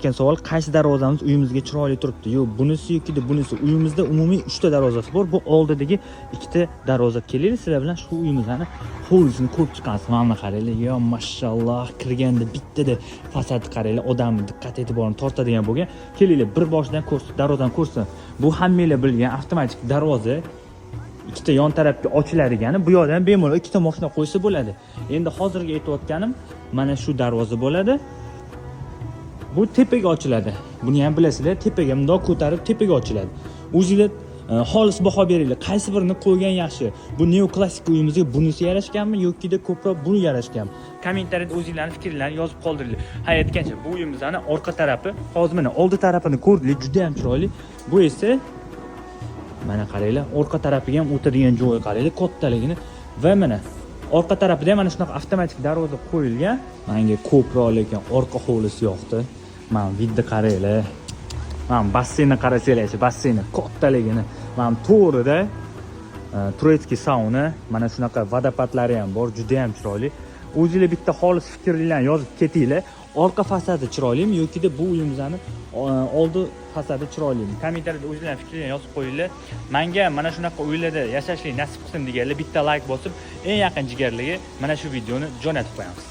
Keyin savol, qaysi darvozamiz uyimizga chiroyli turibdi? Yo'q, bunisi yoki bunisi. Uyimizda umumiy 3 ta darvozasi bor. Bu oldidagi 2 ta darvoza. Keling, sizlar bilan shu uyimizni hovlisini ko'rib chiqamiz. Mana qaranglar, yo mashalloh, kirganda bittada fasad qaranglar, odamni diqqat e'tiborini tortadigan bo'lgan. Kelinglar, bir boshidan ko'rsin, darvozani ko'rsin. Bu hammanglar bilgan avtomatik darvoza. 2 ta yon tarafga ochiladigani, bu yoqdan bemalol 2 ta mashina qo'ysa bo'ladi. Endi hozirgi aytayotganim mana shu darvoza bo'ladi. Bu tepaga ochiladi. Buni ham bilasizlar, tepaga bundoq ko'tarib tepaga ochiladi. O'zingizlar xolis baho beringlar. Qaysi birini qo'ygan yaxshi? Bu neoklassik uyimizga bunisi yarashganmi yoki ko'proq buni yarashganmi? Kommentariyada o'zingizlarning fikrlaringizni yozib qoldiringlar. Ha, aytgancha, bu uyimizning orqa tarafi, hozir mana oldi tarafini ko'rdinglar, juda ham chiroyli. Bu esa mana qaranglar, orqa tarafiga ham o'tadigan joyi qaranglar, kattaligini va mana orqa tarafida ham mana shunaqa avtomatik darvoza qo'yilgan. Menga ko'proq lekin orqa hovlisi yoqdi. Mana vidni qaranglar. Mana basseynni qarasanglar, basseynni kattaligini. Mana to'g'rida turetskiy sauna, mana shunaqa vodopadlari ham bor, juda ham chiroyli. O'zingizlar bitta xolis fikrlaringizni yozib ketinglar. Orqa fasadi chiroylimi yoki bu uyimizning oldi fasadi chiroylimi? Kommentariyada o'zingizlarning fikrlaringizni yozib qo'yinglar. Menga mana shunaqa uylarda yashashlik nasib qilsin deganlar bitta like bosib, eng yaqin jigarlarga mana shu videoni jo'natib qo'yamiz.